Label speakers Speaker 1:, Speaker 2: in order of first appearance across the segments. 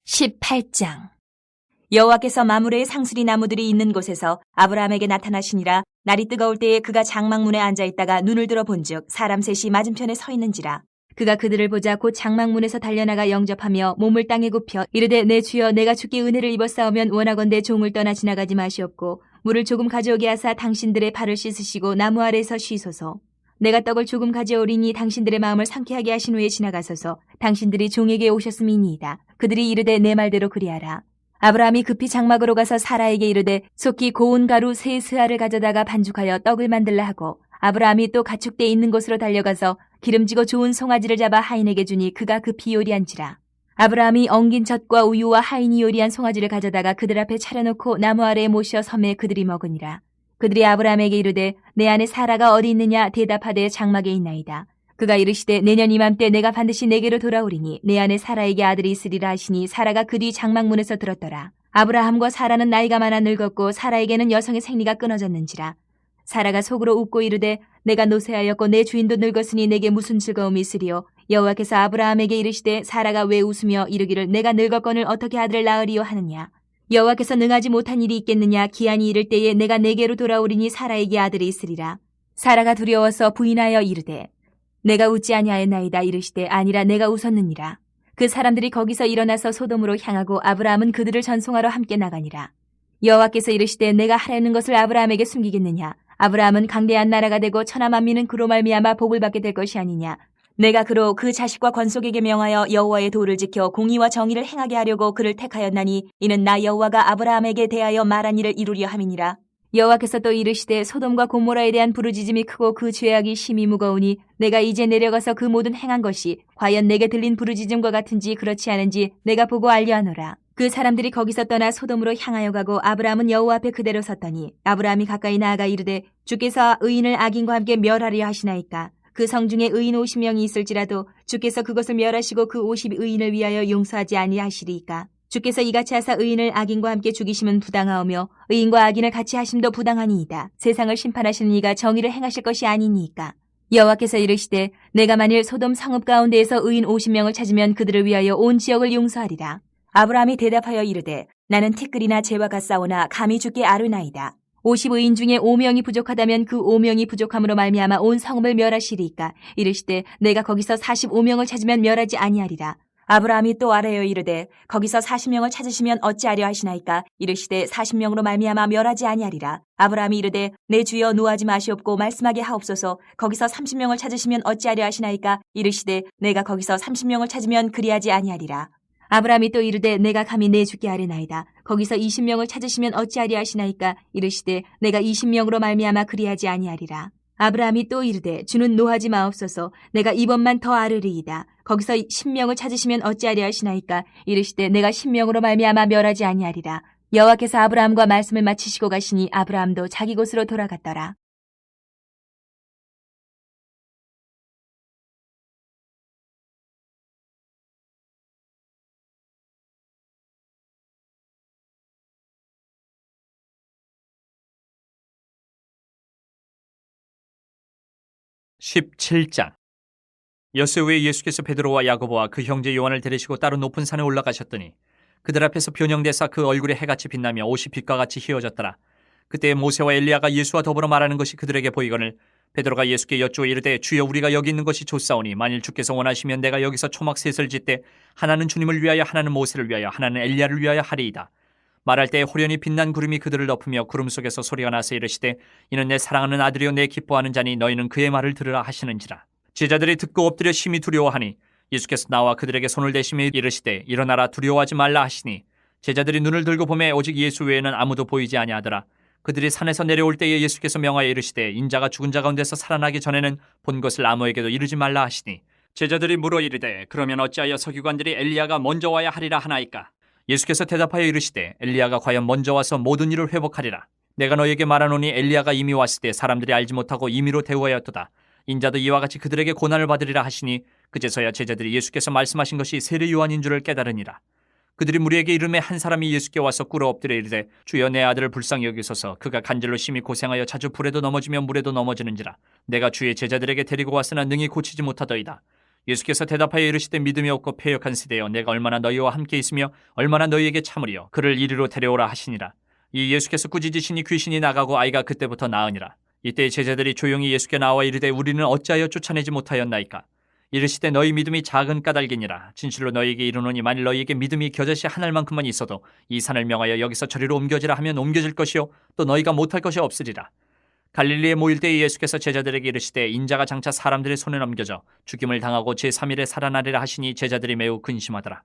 Speaker 1: 18장. 여호와께서 마므레의 상수리 나무들이 있는 곳에서 아브라함에게 나타나시니라. 날이 뜨거울 때에 그가 장막문에 앉아있다가 눈을 들어 본즉 사람 셋이 맞은편에 서 있는지라. 그가 그들을 보자 곧 장막문에서 달려나가 영접하며 몸을 땅에 굽혀 이르되 내 주여, 내가 주께 은혜를 입었사오면 원하건대 종을 떠나 지나가지 마시옵고 물을 조금 가져오게 하사 당신들의 발을 씻으시고 나무 아래에서 쉬소서. 내가 떡을 조금 가져오리니 당신들의 마음을 상쾌하게 하신 후에 지나가소서. 당신들이 종에게 오셨음이니이다. 그들이 이르되 내 말대로 그리하라. 아브라함이 급히 장막으로 가서 사라에게 이르되 속히 고운 가루 세 스아를 가져다가 반죽하여 떡을 만들라 하고, 아브라함이 또 가축대 있는 곳으로 달려가서 기름지고 좋은 송아지를 잡아 하인에게 주니 그가 급히 요리한지라. 아브라함이 엉긴 젖과 우유와 하인이 요리한 송아지를 가져다가 그들 앞에 차려놓고 나무 아래에 모셔 섬에 그들이 먹으니라. 그들이 아브라함에게 이르되 내 아내 사라가 어디 있느냐 대답하되 장막에 있나이다. 그가 이르시되 내년 이맘때 내가 반드시 내게로 돌아오리니 내 아내 사라에게 아들이 있으리라 하시니 사라가 그 뒤 장막문에서 들었더라. 아브라함과 사라는 나이가 많아 늙었고 사라에게는 여성의 생리가 끊어졌는지라. 사라가 속으로 웃고 이르되 내가 노쇠하였고 내 주인도 늙었으니 내게 무슨 즐거움이 있으리요. 여호와께서 아브라함에게 이르시되 사라가 왜 웃으며 이르기를 내가 늙었거늘 어떻게 아들을 낳으리요 하느냐. 여호와께서 능하지 못한 일이 있겠느냐. 기한이 이를 때에 내가 내게로 돌아오리니 사라에게 아들이 있으리라. 사라가 두려워서 부인하여 이르되 내가 웃지 아니하였나이다. 이르시되 아니라 내가 웃었느니라. 그 사람들이 거기서 일어나서 소돔으로 향하고 아브라함은 그들을 전송하러 함께 나가니라. 여호와께서 이르시되 내가 하려는 것을 아브라함에게 숨기겠느냐. 아브라함은 강대한 나라가 되고 천하 만민은 그로 말미암아 복을 받게 될 것이 아니냐. 내가 그로 그 자식과 권속에게 명하여 여호와의 도를 지켜 공의와 정의를 행하게 하려고 그를 택하였나니 이는 나 여호와가 아브라함에게 대하여 말한 일을 이루려 함이니라. 여호와께서 또 이르시되 소돔과 고모라에 대한 부르짖음이 크고 그 죄악이 심히 무거우니 내가 이제 내려가서 그 모든 행한 것이 과연 내게 들린 부르짖음과 같은지 그렇지 않은지 내가 보고 알려하노라. 그 사람들이 거기서 떠나 소돔으로 향하여 가고 아브라함은 여호와 앞에 그대로 섰더니 아브라함이 가까이 나아가 이르되 주께서 의인을 악인과 함께 멸하려 하시나이까. 그 성 중에 의인 50명이 있을지라도 주께서 그것을 멸하시고 그 50의인을 위하여 용서하지 아니하시리이까. 주께서 이같이 하사 의인을 악인과 함께 죽이심은 부당하오며 의인과 악인을 같이 하심도 부당하니이다. 세상을 심판하시는 이가 정의를 행하실 것이 아니니이까. 여호와께서 이르시되 내가 만일 소돔 성읍 가운데에서 의인 50명을 찾으면 그들을 위하여 온 지역을 용서하리라. 아브라함이 대답하여 이르되 나는 티끌이나 재와 같사오나 감히 주께 아뢰나이다. 50의인 중에 5명이 부족하다면 그 5명이 부족함으로 말미암아 온 성읍을 멸하시리이까. 이르시되 내가 거기서 45명을 찾으면 멸하지 아니하리라. 아브라함이 또 아뢰어 이르되 거기서 40명을 찾으시면 어찌하려 하시나이까. 이르시되 40명으로 말미암아 멸하지 아니하리라. 아브라함이 이르되 내 주여 노하지 마시옵고 말씀하게 하옵소서. 거기서 30명을 찾으시면 어찌하려 하시나이까. 이르시되 내가 거기서 30명을 찾으면 그리하지 아니하리라. 아브라함이 또 이르되 내가 감히 내 주께 아뢰나이다. 거기서 20명을 찾으시면 어찌하리 하시나이까. 이르시되 내가 20명으로 말미암아 그리하지 아니하리라. 아브라함이 또 이르되 주는 노하지 마옵소서. 내가 이번만 더 아뢰리이다. 거기서 10명을 찾으시면 어찌하리 하시나이까. 이르시되 내가 10명으로 말미암아 멸하지 아니하리라. 여호와께서 아브라함과 말씀을 마치시고 가시니 아브라함도 자기 곳으로 돌아갔더라.
Speaker 2: (17장) 엿새 후에 예수께서 베드로와 야고보와 그 형제 요한을 데리시고 따로 높은 산에 올라가셨더니 그들 앞에서 변형되사 그 얼굴에 해같이 빛나며 옷이 빛과 같이 휘어졌더라. 그때 모세와 엘리야가 예수와 더불어 말하는 것이 그들에게 보이거늘 베드로가 예수께 여쭈어 이르되 주여, 우리가 여기 있는 것이 좋사오니 만일 주께서 원하시면 내가 여기서 초막 셋을 짓되 하나는 주님을 위하여 하나는 모세를 위하여 하나는 엘리야를 위하여 하리이다. 말할 때에 호련히 빛난 구름이 그들을 덮으며 구름 속에서 소리가 나서 이르시되 이는 내 사랑하는 아들이요 내 기뻐하는 자니 너희는 그의 말을 들으라 하시는지라. 제자들이 듣고 엎드려 심히 두려워하니 예수께서 나와 그들에게 손을 대시며 이르시되 일어나라, 두려워하지 말라 하시니 제자들이 눈을 들고 보매 오직 예수 외에는 아무도 보이지 아니하더라. 그들이 산에서 내려올 때에 예수께서 명하여 이르시되 인자가 죽은 자 가운데서 살아나기 전에는 본 것을 아무에게도 이르지 말라 하시니 제자들이 물어 이르되 그러면 어찌하여 서기관들이 엘리야가 먼저 와야 하리라 하나이까. 예수께서 대답하여 이르시되 엘리야가 과연 먼저 와서 모든 일을 회복하리라. 내가 너희에게 말하노니 엘리야가 이미 왔을 때 사람들이 알지 못하고 임의로 대우하였도다. 인자도 이와 같이 그들에게 고난을 받으리라 하시니 그제서야 제자들이 예수께서 말씀하신 것이 세례 요한인 줄을 깨달으니라. 그들이 무리에게 이르매 한 사람이 예수께 와서 꿇어 엎드려 이르되 주여, 내 아들을 불쌍히 여기소서. 그가 간절로 심히 고생하여 자주 불에도 넘어지며 물에도 넘어지는지라. 내가 주의 제자들에게 데리고 왔으나 능히 고치지 못하더이다. 예수께서 대답하여 이르시되 믿음이 없고 패역한 세대여 내가 얼마나 너희와 함께 있으며 얼마나 너희에게 참으리요 그를 이리로 데려오라 하시니라. 이 예수께서 꾸짖으시니 귀신이 나가고 아이가 그때부터 나으니라. 이때 제자들이 조용히 예수께 나와 이르되 우리는 어찌하여 쫓아내지 못하였나이까. 이르시되 너희 믿음이 작은 까닭이니라. 진실로 너희에게 이르노니 만일 너희에게 믿음이 겨자씨 한 알만큼만 있어도 이 산을 명하여 여기서 저리로 옮겨지라 하면 옮겨질 것이요 또 너희가 못할 것이 없으리라. 갈릴리에 모일 때에 예수께서 제자들에게 이르시되 인자가 장차 사람들의 손에 넘겨져 죽임을 당하고 제3일에 살아나리라 하시니 제자들이 매우 근심하더라.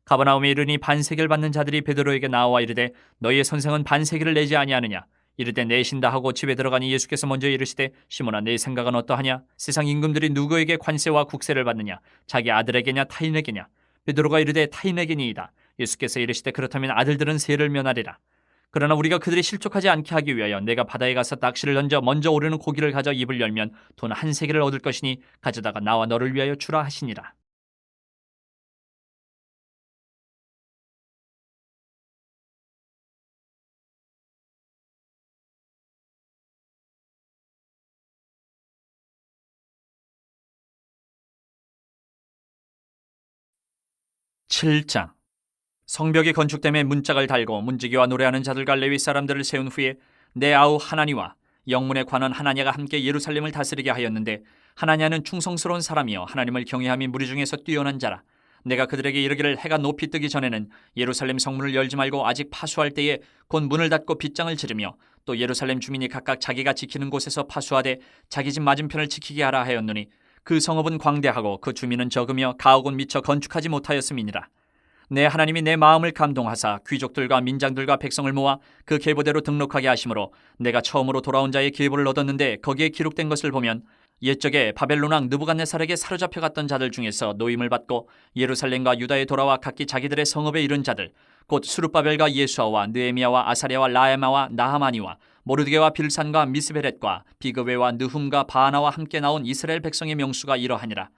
Speaker 2: 가버나움에 이르니 반세계를 받는 자들이 베드로에게 나와 이르되 너희의 선생은 반세계를 내지 아니하느냐. 이르되 내신다 하고 집에 들어가니 예수께서 먼저 이르시되 시몬아 내 생각은 어떠하냐. 세상 임금들이 누구에게 관세와 국세를 받느냐. 자기 아들에게냐 타인에게냐. 베드로가 이르되 타인에게니이다. 예수께서 이르시되 그렇다면 아들들은 세를 면하리라. 그러나 우리가 그들이 실족하지 않게 하기 위하여 내가 바다에 가서 낚시를 던져 먼저 오르는 고기를 가져 입을 열면 돈 한 세겔을 얻을 것이니 가져다가 나와 너를 위하여 주라 하시니라. (7장) 성벽이 건축됨에 문짝을 달고 문지기와 노래하는 자들과 레위 사람들을 세운 후에 내 아우 하나니와 영문의 관원 하나냐가 함께 예루살렘을 다스리게 하였는데 하나냐는 충성스러운 사람이요 하나님을 경외함이 무리 중에서 뛰어난 자라. 내가 그들에게 이르기를 해가 높이 뜨기 전에는 예루살렘 성문을 열지 말고 아직 파수할 때에 곧 문을 닫고 빗장을 지르며 또 예루살렘 주민이 각각 자기가 지키는 곳에서 파수하되 자기 집 맞은편을 지키게 하라 하였노니 그 성읍은 광대하고 그 주민은 적으며 가옥은 미처 건축하지 못하였음이니라. 내 하나님이 내 마음을 감동하사 귀족들과 민장들과 백성을 모아 그 계보대로 등록하게 하심으로 내가 처음으로 돌아온 자의 계보를 얻었는데 거기에 기록된 것을 보면 옛적에 바벨론 왕 느부갓네살에게 사로잡혀 갔던 자들 중에서 노임을 받고 예루살렘과 유다에 돌아와 각기 자기들의 성읍에 이른 자들 곧 수룹바벨과 예수아와 느헤미야와 아사랴와 라에마와 나하마니와 모르드게와 빌산과 미스베렛과 비그웨와 느훔과 바하나와 함께 나온 이스라엘 백성의 명수가 이러하니라.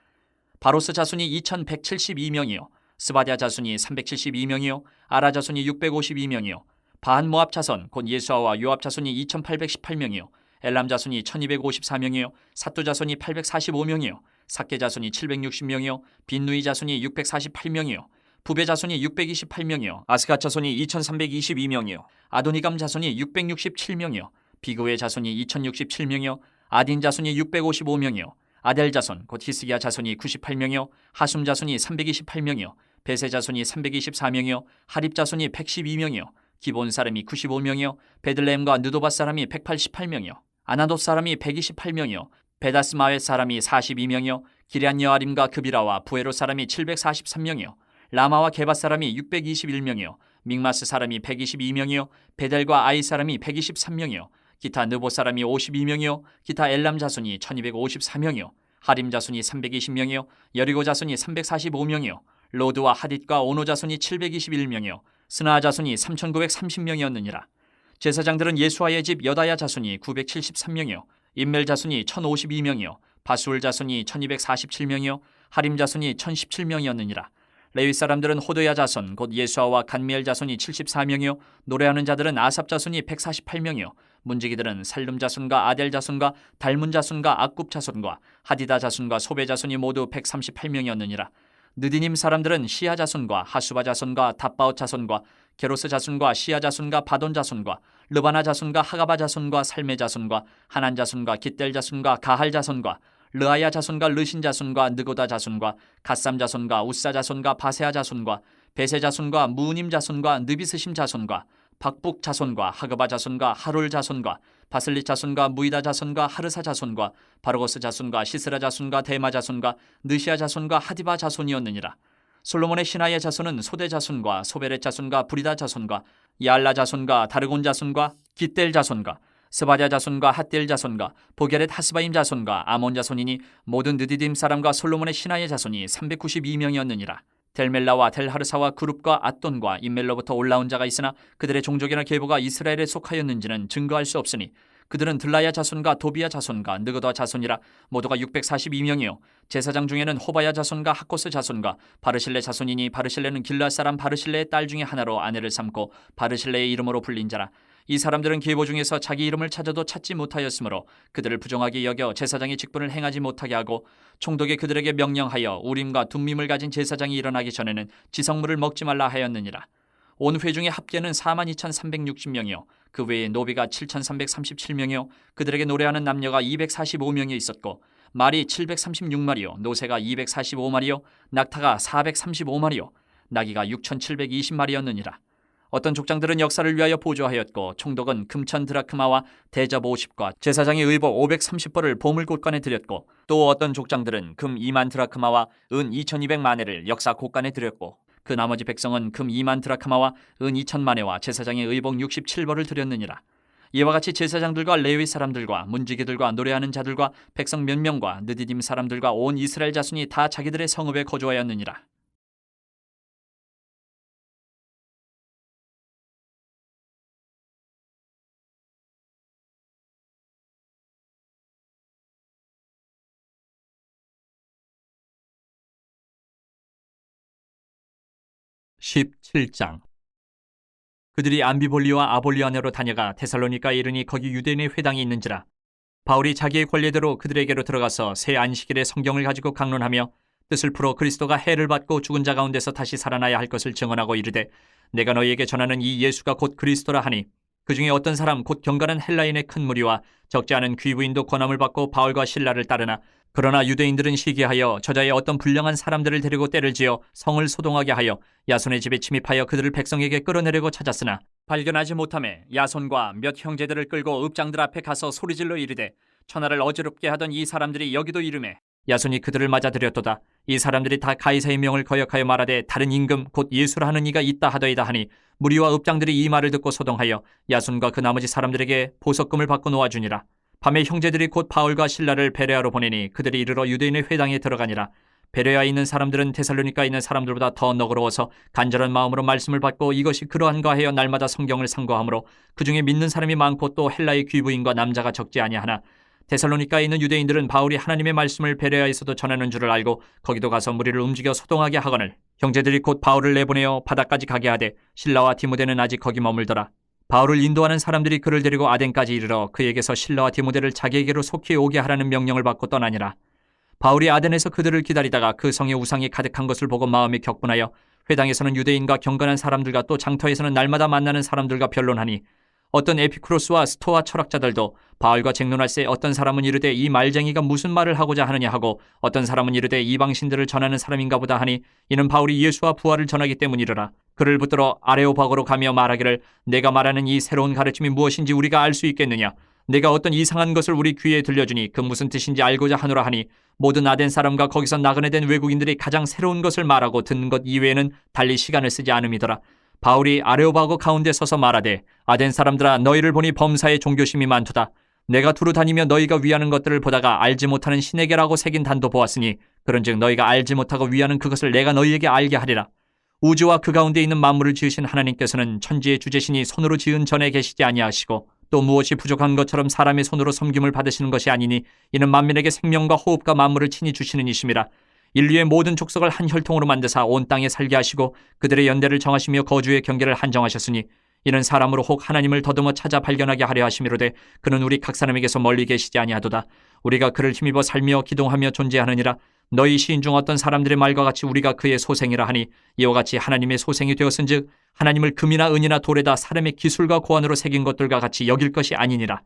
Speaker 2: 바로스 자손이 2172명이요 스바랴 자손이 372명이요 아라 자손이 652명이요 바한 모압 자손 곧 예수아와 요압 자손이 2818명이요 엘람 자손이 1254명이요 사뚜 자손이 845명이요 삭게 자손이 760명이요 빈누이 자손이 648명이요 부베 자손이 628명이요 아스갓 자손이 2322명이요 아도니감 자손이 667명이요 비그웨 자손이 2067명이요 아딘 자손이 655명이요 아델 자손 곧 히스기야 자손이 98명이요 하숨 자손이 328명이요 베세 자손이 324명이요 하립 자손이 112명이요 기본 사람이 95명이요 베들레헴과 느도바 사람이 188명이요 아나돗 사람이 128명이요 베다스마웨 사람이 42명이요 기럇 여아림과 그비라와 부에로 사람이 743명이요 라마와 게바 사람이 621명이요 믹마스 사람이 122명이요 베델과 아이 사람이 123명이요 기타 느보 사람이 52명이요 기타 엘람 자손이 1254명이요 하림 자손이 320명이요 여리고 자손이 345명이요 로드와 하딧과 오노 자손이 721명이요 스나 자손이 3930명이었느니라. 제사장들은 예수아의 집 여다야 자손이 973명이요 임멜 자손이 1052명이요 바술 자손이 1247명이요 하림 자손이 1017명이었느니라. 레위 사람들은 호도야 자손 곧 예수아와 간미엘 자손이 74명이요 노래하는 자들은 아삽 자손이 148명이요 문지기들은 살룸 자손과 아델 자손과 달문 자손과 악굽 자손과 하디다 자손과 소베 자손이 모두 138명이었느니라. 느디님 사람들은 시아 자손과 하수바 자손과 답바옷 자손과 게로스 자손과 시아 자손과 바돈 자손과 르바나 자손과 하가바 자손과 살메 자손과 하난 자손과 깃델 자손과 가할 자손과 르아야 자손과 르신 자손과 느고다 자손과 갓삼 자손과 우사 자손과 바세아 자손과 베세 자손과 무님 자손과 느비스심 자손과 박북 자손과 하그바 자손과 하롤 자손과 바슬리 자손과 무이다 자손과 하르사 자손과 바르고스 자손과 시스라 자손과 데마 자손과 느시아 자손과 하디바 자손이었느니라. 솔로몬의 신하의 자손은 소대 자손과 소베렛 자손과 부리다 자손과 야알라 자손과 다르곤 자손과 깃델 자손과 스바랴 자손과 핫델 자손과 보게렛 하스바임 자손과 아몬 자손이니 모든 느디딤 사람과 솔로몬의 신하의 자손이 392명이었느니라. 델멜라와 델하르사와 그룹과 앗돈과 임멜로부터 올라온 자가 있으나 그들의 종족이나 계보가 이스라엘에 속하였는지는 증거할 수 없으니 그들은 들라야 자손과 도비야 자손과 느그다 자손이라 모두가 642명이요 제사장 중에는 호바야 자손과 하코스 자손과 바르실레 자손이니 바르실레는 길르앗 사람 바르실레의 딸 중에 하나로 아내를 삼고 바르실레의 이름으로 불린 자라. 이 사람들은 계보 중에서 자기 이름을 찾아도 찾지 못하였으므로 그들을 부정하게 여겨 제사장의 직분을 행하지 못하게 하고 총독이 그들에게 명령하여 우림과 둠밈을 가진 제사장이 일어나기 전에는 지성물을 먹지 말라 하였느니라. 온 회중의 합계는 42,360명이요 그 외에 노비가 7,337명이요 그들에게 노래하는 남녀가 245명이 있었고 말이 736마리요 노새가 245마리요 낙타가 435마리요 나귀가 6,720마리였느니라. 어떤 족장들은 역사를 위하여 보조하였고 총독은 금천 드라크마와 대접 50과 제사장의 의복 530벌을 보물곳간에 드렸고 또 어떤 족장들은 금 2만 드라크마와 은 2,200만회를 역사 곳간에 드렸고 그 나머지 백성은 금 2만 드라크마와 은 2,000만회와 제사장의 의복 67벌을 드렸느니라. 이와 같이 제사장들과 레위 사람들과 문지기들과 노래하는 자들과 백성 몇 명과 느디딤 사람들과 온 이스라엘 자손이 다 자기들의 성읍에 거주하였느니라. (17장) 그들이 암비볼리와 아볼리아네로 다녀가 데살로니가에 이르니 거기 유대인의 회당이 있는지라. 바울이 자기의 권례대로 그들에게로 들어가서 새 안식일에 성경을 가지고 강론하며 뜻을 풀어 그리스도가 해를 받고 죽은 자 가운데서 다시 살아나야 할 것을 증언하고 이르되 내가 너희에게 전하는 이 예수가 곧 그리스도라 하니 그 중에 어떤 사람 곧 경건한 헬라인의 큰 무리와 적지 않은 귀부인도 권함을 받고 바울과 실라를 따르나 그러나 유대인들은 시기하여 저자의 어떤 불량한 사람들을 데리고 때를 지어 성을 소동하게 하여 야손의 집에 침입하여 그들을 백성에게 끌어내려고 찾았으나 발견하지 못하매 야손과 몇 형제들을 끌고 읍장들 앞에 가서 소리질러 이르되 천하를 어지럽게 하던 이 사람들이 여기도 이르매 야손이 그들을 맞아들였도다. 이 사람들이 다 가이사의 명을 거역하여 말하되 다른 임금 곧 예수라 하는 이가 있다 하더이다 하니 무리와 읍장들이 이 말을 듣고 소동하여 야손과 그 나머지 사람들에게 보석금을 받고 놓아주니라. 밤에 형제들이 곧 바울과 실라를 베레아로 보내니 그들이 이르러 유대인의 회당에 들어가니라. 베레아에 있는 사람들은 데살로니가에 있는 사람들보다 더 너그러워서 간절한 마음으로 말씀을 받고 이것이 그러한가 하여 날마다 성경을 상고하므로 그 중에 믿는 사람이 많고 또 헬라의 귀부인과 남자가 적지 아니하나 데살로니가에 있는 유대인들은 바울이 하나님의 말씀을 베레아에서도 전하는 줄을 알고 거기도 가서 무리를 움직여 소동하게 하거늘 형제들이 곧 바울을 내보내어 바다까지 가게 하되 실라와 디모데는 아직 거기 머물더라. 바울을 인도하는 사람들이 그를 데리고 아덴까지 이르러 그에게서 실라와 디모데를 자기에게로 속히 오게 하라는 명령을 받고 떠나니라. 바울이 아덴에서 그들을 기다리다가 그 성에 우상이 가득한 것을 보고 마음이 격분하여 회당에서는 유대인과 경건한 사람들과 또 장터에서는 날마다 만나는 사람들과 변론하니 어떤 에피쿠로스와 스토아 철학자들도 바울과 쟁론할새 어떤 사람은 이르되 이 말쟁이가 무슨 말을 하고자 하느냐 하고 어떤 사람은 이르되 이방신들을 전하는 사람인가 보다 하니 이는 바울이 예수와 부활을 전하기 때문이러라. 그를 붙들어 아레오바고로 가며 말하기를 내가 말하는 이 새로운 가르침이 무엇인지 우리가 알 수 있겠느냐. 내가 어떤 이상한 것을 우리 귀에 들려주니 그 무슨 뜻인지 알고자 하노라 하니 모든 아덴 사람과 거기서 나그네 된 외국인들이 가장 새로운 것을 말하고 듣는 것 이외에는 달리 시간을 쓰지 않음이더라. 바울이 아레오바고 가운데 서서 말하되 아덴 사람들아 너희를 보니 범사에 종교심이 많도다. 내가 두루 다니며 너희가 위하는 것들을 보다가 알지 못하는 신에게라고 새긴 단도 보았으니 그런즉 너희가 알지 못하고 위하는 그것을 내가 너희에게 알게 하리라. 우주와 그 가운데 있는 만물을 지으신 하나님께서는 천지의 주제신이 손으로 지은 전에 계시지 아니하시고 또 무엇이 부족한 것처럼 사람의 손으로 섬김을 받으시는 것이 아니니 이는 만민에게 생명과 호흡과 만물을 친히 주시는 이심이라. 인류의 모든 족속을 한 혈통으로 만드사 온 땅에 살게 하시고 그들의 연대를 정하시며 거주의 경계를 한정하셨으니 이는 사람으로 혹 하나님을 더듬어 찾아 발견하게 하려 하심이로되 그는 우리 각 사람에게서 멀리 계시지 아니하도다. 우리가 그를 힘입어 살며 기동하며 존재하느니라. 너희 시인 중 어떤 사람들의 말과 같이 우리가 그의 소생이라 하니 이와 같이 하나님의 소생이 되었은즉 하나님을 금이나 은이나 돌에다 사람의 기술과 고안으로 새긴 것들과 같이 여길 것이 아니니라.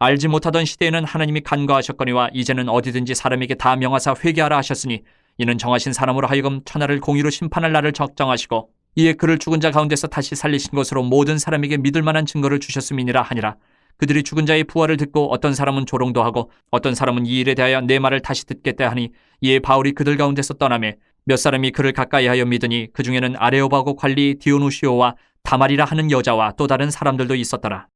Speaker 2: 알지 못하던 시대에는 하나님이 간과하셨거니와 이제는 어디든지 사람에게 다 명하사 회개하라 하셨으니 이는 정하신 사람으로 하여금 천하를 공의로 심판할 날을 적정하시고 이에 그를 죽은 자 가운데서 다시 살리신 것으로 모든 사람에게 믿을 만한 증거를 주셨음이니라 하니라. 그들이 죽은 자의 부활을 듣고 어떤 사람은 조롱도 하고 어떤 사람은 이 일에 대하여 내 말을 다시 듣겠다 하니 이에 바울이 그들 가운데서 떠나매 몇 사람이 그를 가까이하여 믿으니 그 중에는 아레오바고 관리 디오누시오와 다말이라 하는 여자와 또 다른 사람들도 있었더라.